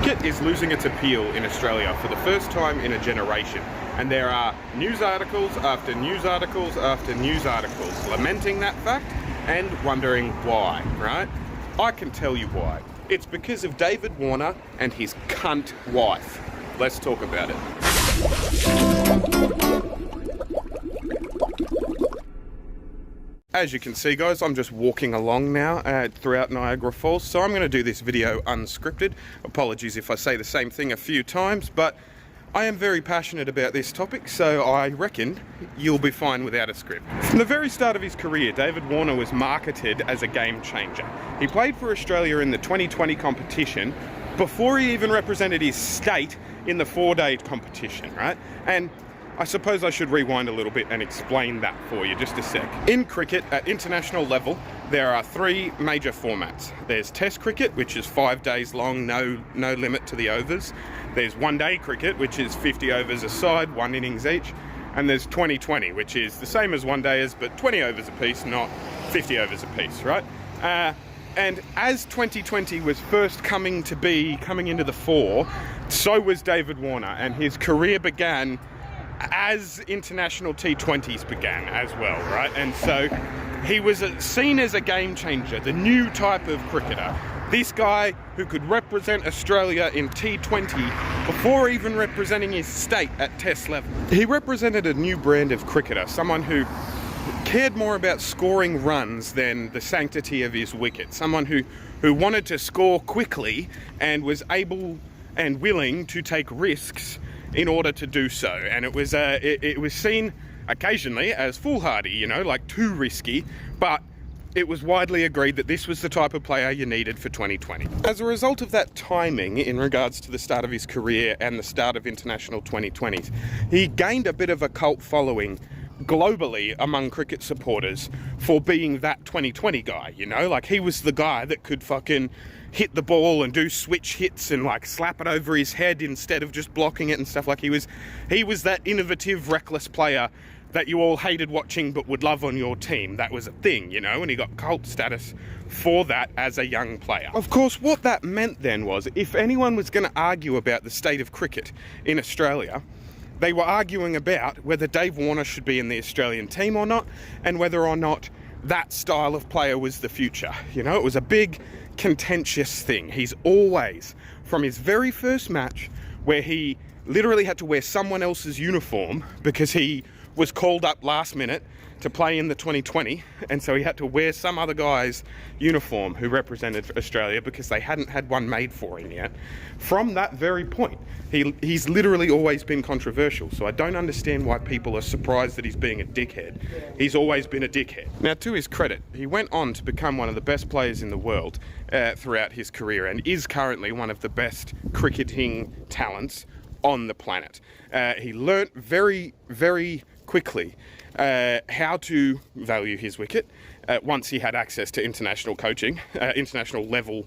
Cricket is losing its appeal in Australia for the first time in a generation, and there are news articles after news articles after news articles lamenting that fact and wondering why, right? I can tell you why. It's because of David Warner and his cunt wife. Let's talk about it. As you can see, guys, I'm just walking along now throughout Niagara Falls, so I'm going to do this video unscripted. Apologies if I say the same thing a few times, but I am very passionate about this topic, so I reckon you'll be fine without a script. From the very start of his career, David Warner was marketed as a game changer. He played for Australia in the 2020 competition before he even represented his state in the 4-day competition, right? And I suppose I should rewind a little bit and explain that for you just a sec. In cricket, at international level, there are 3 major formats. There's Test cricket, which is 5 days long, no limit to the overs. There's 1-day cricket, which is 50 overs a side, 1 innings each. And there's 2020, which is the same as 1-dayers, but 20 overs apiece, not 50 overs apiece, right? And as 2020 was first coming into the fore, so was David Warner, and his career began as international T20s began as well, right? And so he was seen as a game changer, the new type of cricketer. This guy who could represent Australia in T20 before even representing his state at Test level. He represented a new brand of cricketer, someone who cared more about scoring runs than the sanctity of his wicket, someone who wanted to score quickly and was able and willing to take risks in order to do so. And it was seen occasionally as foolhardy, you know, like too risky, but it was widely agreed that this was the type of player you needed for 2020. As a result of that timing in regards to the start of his career and the start of international 2020s, he gained a bit of a cult following globally among cricket supporters for being that 2020 guy, you know? Like, he was the guy that could fucking hit the ball and do switch hits and like slap it over his head instead of just blocking it and stuff. Like, he was that innovative, reckless player that you all hated watching but would love on your team. That was a thing, you know, and he got cult status for that as a young player. Of course, what that meant then was, if anyone was going to argue about the state of cricket in Australia, they were arguing about whether Dave Warner should be in the Australian team or not, and whether or not that style of player was the future. You know, it was a big contentious thing. He's always, from his very first match, where he literally had to wear someone else's uniform because he was called up last minute to play in the 2020, and so he had to wear some other guy's uniform who represented Australia because they hadn't had one made for him yet. From that very point, he's literally always been controversial, so I don't understand why people are surprised that he's being a dickhead. He's always been a dickhead. Now, to his credit, he went on to become one of the best players in the world throughout his career, and is currently one of the best cricketing talents on the planet. He learnt very, very quickly how to value his wicket once he had access to international coaching, international level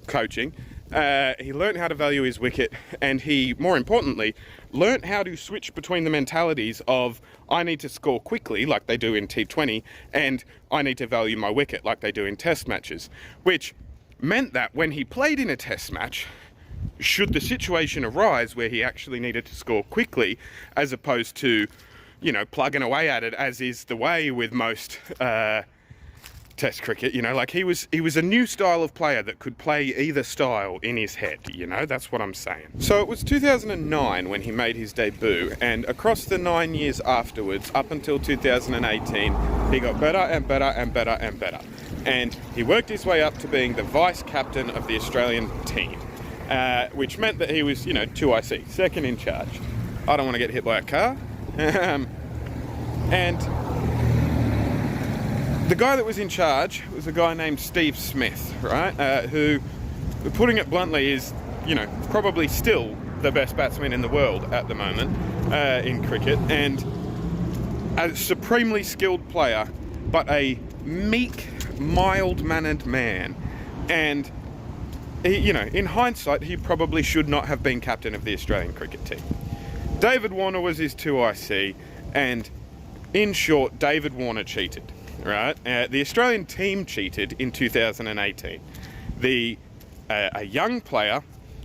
coaching. He learnt how to value his wicket, and he, more importantly, learnt how to switch between the mentalities of I need to score quickly like they do in T20, and I need to value my wicket like they do in test matches, which meant that when he played in a test match, should the situation arise where he actually needed to score quickly as opposed to, you know, plugging away at it, as is the way with most test cricket, you know, like he was a new style of player that could play either style in his head, you know, that's what I'm saying. So it was 2009 when he made his debut, and across the 9 years afterwards, up until 2018, he got better and better and better and better. And he worked his way up to being the vice captain of the Australian team, which meant that he was, you know, 2IC, second in charge. I don't want to get hit by a car. And the guy that was in charge was a guy named Steve Smith, right? Who, putting it bluntly, is, you know, probably still the best batsman in the world at the moment in cricket, and a supremely skilled player, but a meek, mild-mannered man. And he, you know, in hindsight, he probably should not have been captain of the Australian cricket team. David Warner was his 2IC, and in short, David Warner cheated, right? The Australian team cheated in 2018. A young player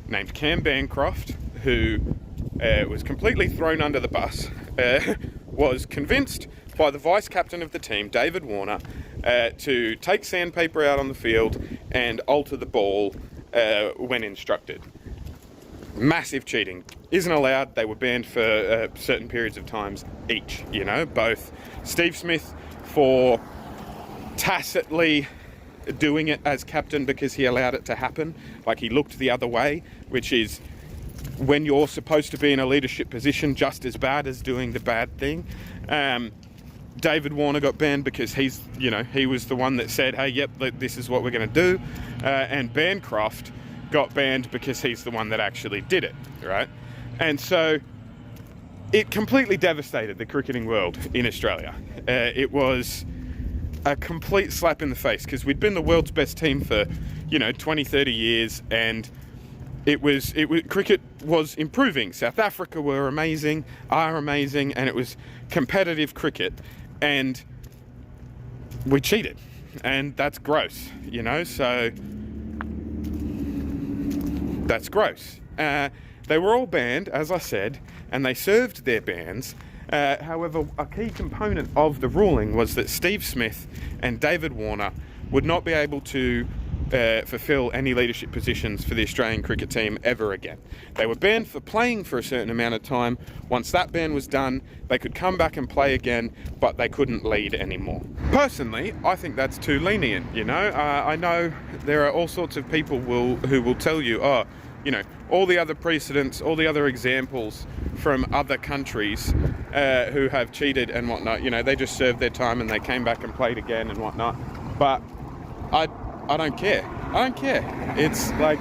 named Cam Bancroft, who was completely thrown under the bus, was convinced by the vice captain of the team, David Warner, to take sandpaper out on the field and alter the ball when instructed. Massive cheating. Isn't allowed. They were banned for certain periods of times each, you know, both Steve Smith for tacitly doing it as captain because he allowed it to happen, like he looked the other way, which is when you're supposed to be in a leadership position just as bad as doing the bad thing. David Warner got banned because he's, you know, he was the one that said, hey, yep, this is what we're going to do. And Bancroft got banned because he's the one that actually did it, right? And so it completely devastated the cricketing world in Australia. It was a complete slap in the face because we'd been the world's best team for, you know, 20, 30 years, and cricket was improving. South Africa are amazing, and it was competitive cricket, and we cheated, and that's gross, you know, so that's gross. They were all banned, as I said, and they served their bans. However, a key component of the ruling was that Steve Smith and David Warner would not be able to fulfill any leadership positions for the Australian cricket team ever again. They were banned for playing for a certain amount of time. Once that ban was done, they could come back and play again, but they couldn't lead anymore. Personally, I think that's too lenient, you know. I know there are all sorts of people who will tell you, oh, you know, all the other precedents, all the other examples from other countries who have cheated and whatnot, you know, they just served their time and they came back and played again and whatnot. But I don't care. I don't care. It's like,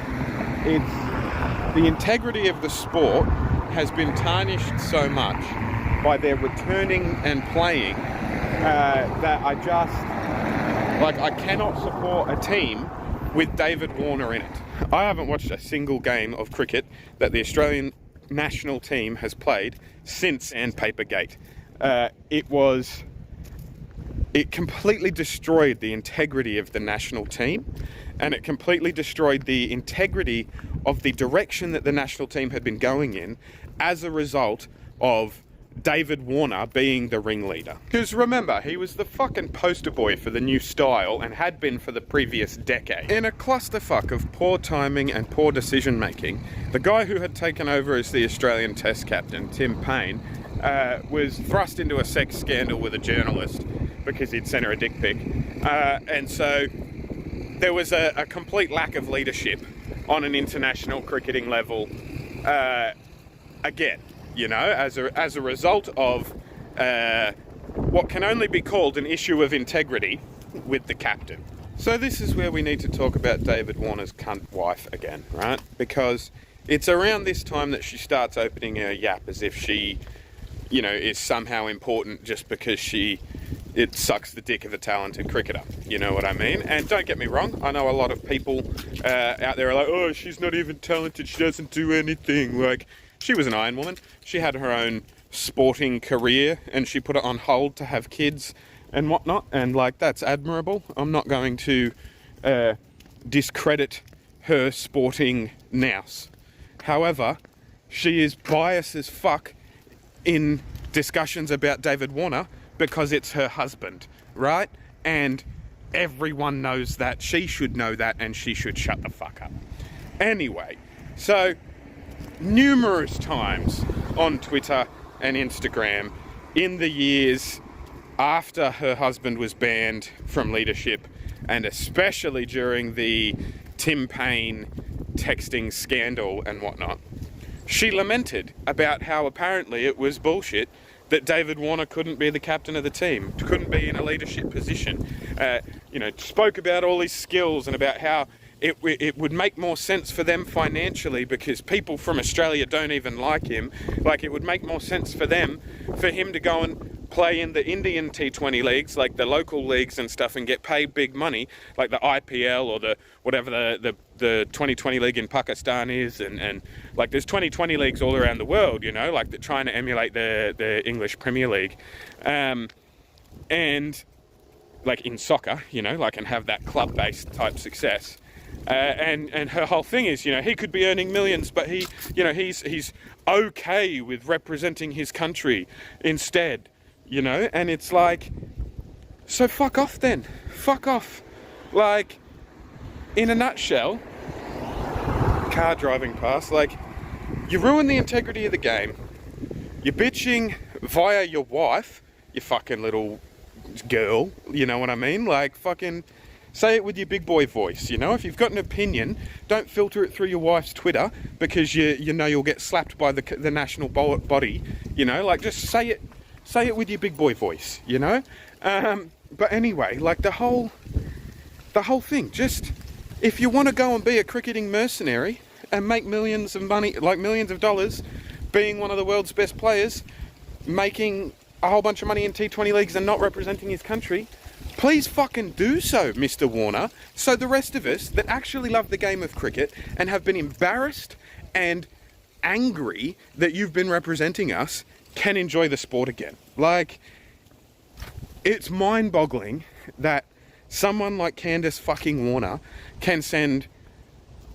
the integrity of the sport has been tarnished so much by their returning and playing that I cannot support a team with David Warner in it. I haven't watched a single game of cricket that the Australian national team has played since Sandpaper Gate. It completely destroyed the integrity of the national team, and it completely destroyed the integrity of the direction that the national team had been going in as a result of David Warner being the ringleader. Because remember, he was the fucking poster boy for the new style and had been for the previous decade. In a clusterfuck of poor timing and poor decision making, the guy who had taken over as the Australian Test captain, Tim Paine, was thrust into a sex scandal with a journalist because he'd sent her a dick pic. And so there was a complete lack of leadership on an international cricketing level again, you know, as a result of what can only be called an issue of integrity with the captain. So this is where we need to talk about David Warner's cunt wife again, right? Because it's around this time that she starts opening her yap as if she, you know, is somehow important just because it sucks the dick of a talented cricketer. You know what I mean? And don't get me wrong, I know a lot of people out there are like, oh, she's not even talented, she doesn't do anything. Like, she was an Iron Woman. She had her own sporting career and she put it on hold to have kids and whatnot. And like, that's admirable. I'm not going to discredit her sporting nous. However, she is biased as fuck in discussions about David Warner because it's her husband, right? And everyone knows that. She should know that, and she should shut the fuck up. Anyway, so numerous times on Twitter and Instagram in the years after her husband was banned from leadership, and especially during the Tim Paine texting scandal and whatnot, she lamented about how apparently it was bullshit that David Warner couldn't be the captain of the team, couldn't be in a leadership position. You know, spoke about all his skills and about how it would make more sense for them financially because people from Australia don't even like him. Like, it would make more sense for him to go and play in the Indian T20 leagues, like the local leagues and stuff, and get paid big money, like the IPL or the whatever the 2020 league in Pakistan is, and like there's 2020 leagues all around the world, you know, like they're trying to emulate the English Premier League, and like in soccer, you know, like, and have that club-based type success. And her whole thing is, he could be earning millions, but he's okay with representing his country instead, and it's like, so fuck off then. Fuck off. Like, in a nutshell, car driving past, like, you ruin the integrity of the game. You're bitching via your wife, you fucking little girl, you know what I mean? Like, fucking say it with your big boy voice, If you've got an opinion, don't filter it through your wife's Twitter because you know you'll get slapped by the national body, Like, just say it with your big boy voice, But anyway, like, the whole thing, just, if you want to go and be a cricketing mercenary and make millions of money, like millions of dollars, being one of the world's best players, making a whole bunch of money in T20 leagues and not representing his country, please fucking do so, Mr. Warner, so the rest of us that actually love the game of cricket and have been embarrassed and angry that you've been representing us can enjoy the sport again. Like, it's mind-boggling that someone like Candace fucking Warner can send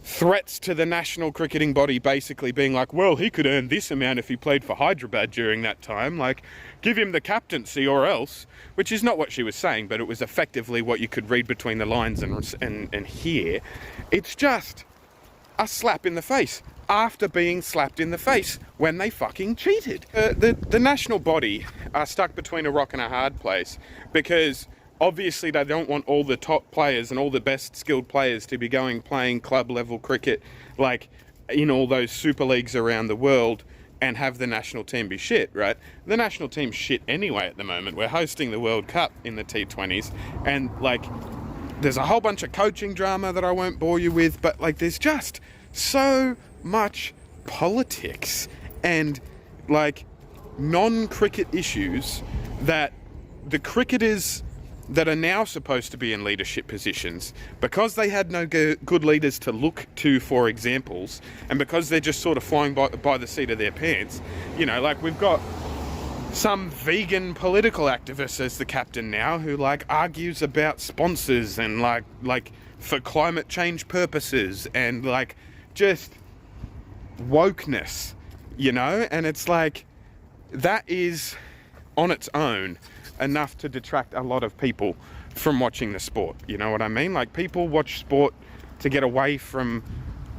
threats to the national cricketing body, basically being like, well, he could earn this amount if he played for Hyderabad during that time, like, give him the captaincy or else, which is not what she was saying, but it was effectively what you could read between the lines and hear. It's just a slap in the face after being slapped in the face when they fucking cheated. The national body are stuck between a rock and a hard place because obviously they don't want all the top players and all the best skilled players to be playing club level cricket, like in all those super leagues around the world, and have the national team be shit, right? The national team's shit anyway at the moment. We're hosting the World Cup in the T20s, and like, there's a whole bunch of coaching drama that I won't bore you with, but like, there's just so much politics and like non-cricket issues that the cricketers that are now supposed to be in leadership positions, because they had no good leaders to look to for examples, and because they're just sort of flying by the seat of their pants, like, we've got some vegan political activist as the captain now who like argues about sponsors and like for climate change purposes and like just wokeness, and it's like, that is on its own enough to detract a lot of people from watching the sport. You know what I mean? Like, people watch sport to get away from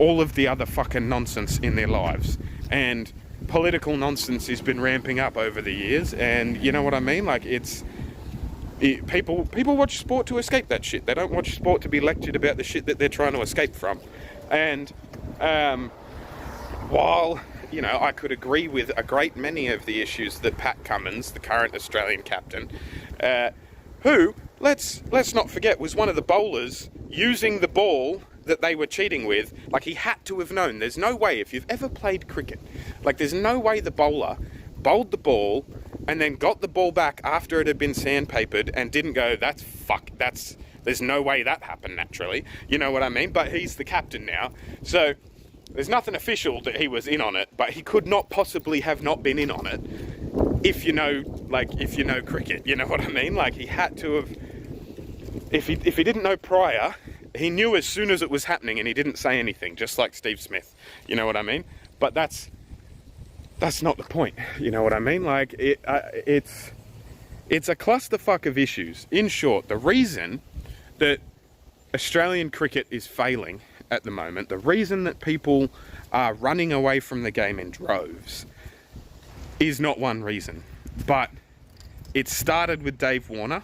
all of the other fucking nonsense in their lives, and political nonsense has been ramping up over the years, and you know what I mean? Like, people watch sport to escape that shit. They don't watch sport to be lectured about the shit that they're trying to escape from. And while I could agree with a great many of the issues that Pat Cummins, the current Australian captain, who, let's not forget, was one of the bowlers using the ball that they were cheating with, like, he had to have known. There's no way, if you've ever played cricket, like, there's no way the bowler bowled the ball and then got the ball back after it had been sandpapered and didn't go, there's no way that happened naturally. You know what I mean? But he's the captain now, so there's nothing official that he was in on it, but he could not possibly have not been in on it if you know cricket, you know what I mean? Like, he had to have, if he didn't know prior, he knew as soon as it was happening and he didn't say anything, just like Steve Smith, you know what I mean? But that's not the point, you know what I mean? Like, it's a clusterfuck of issues. In short, the reason that Australian cricket is failing at the moment, the reason that people are running away from the game in droves, is not one reason, but it started with Dave Warner,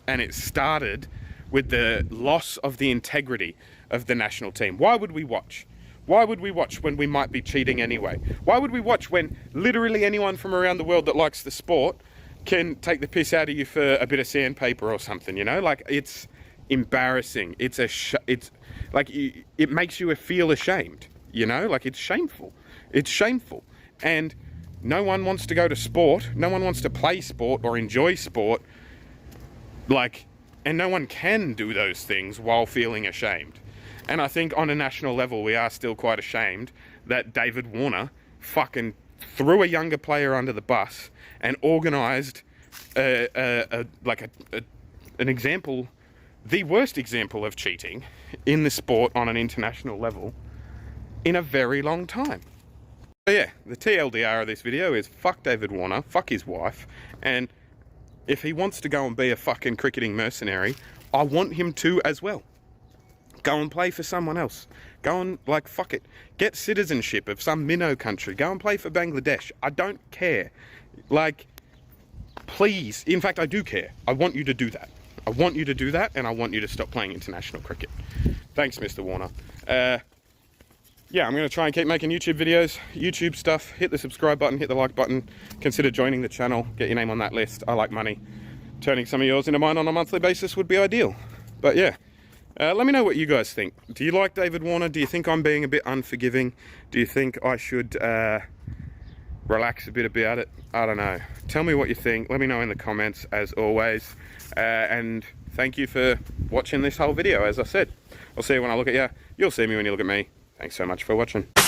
and it started with the loss of the integrity of the national team. Why would we watch? Why would we watch when we might be cheating anyway? Why would we watch when literally anyone from around the world that likes the sport can take the piss out of you for a bit of sandpaper or something, Like, it's embarrassing. It's like, it makes you feel ashamed, Like, it's shameful. It's shameful. And no one wants to go to sport. No one wants to play sport or enjoy sport. Like, and no one can do those things while feeling ashamed. And I think on a national level, we are still quite ashamed that David Warner fucking threw a younger player under the bus and organised an example the worst example of cheating in the sport on an international level in a very long time. So yeah, the TLDR of this video is fuck David Warner, fuck his wife, and if he wants to go and be a fucking cricketing mercenary, I want him to as well. Go and play for someone else. Go and, like, fuck it. Get citizenship of some minnow country. Go and play for Bangladesh. I don't care. Like, please. In fact, I do care. I want you to do that. I want you to do that, and I want you to stop playing international cricket. Thanks, Mr. Warner. Yeah, I'm going to try and keep making YouTube videos, YouTube stuff. Hit the subscribe button, hit the like button. Consider joining the channel. Get your name on that list. I like money. Turning some of yours into mine on a monthly basis would be ideal. But yeah, let me know what you guys think. Do you like David Warner? Do you think I'm being a bit unforgiving? Do you think I should relax a bit about it? I don't know. Tell me what you think. Let me know in the comments, as always. And thank you for watching this whole video. As I said, I'll see you when I look at you. You'll see me when you look at me. Thanks so much for watching.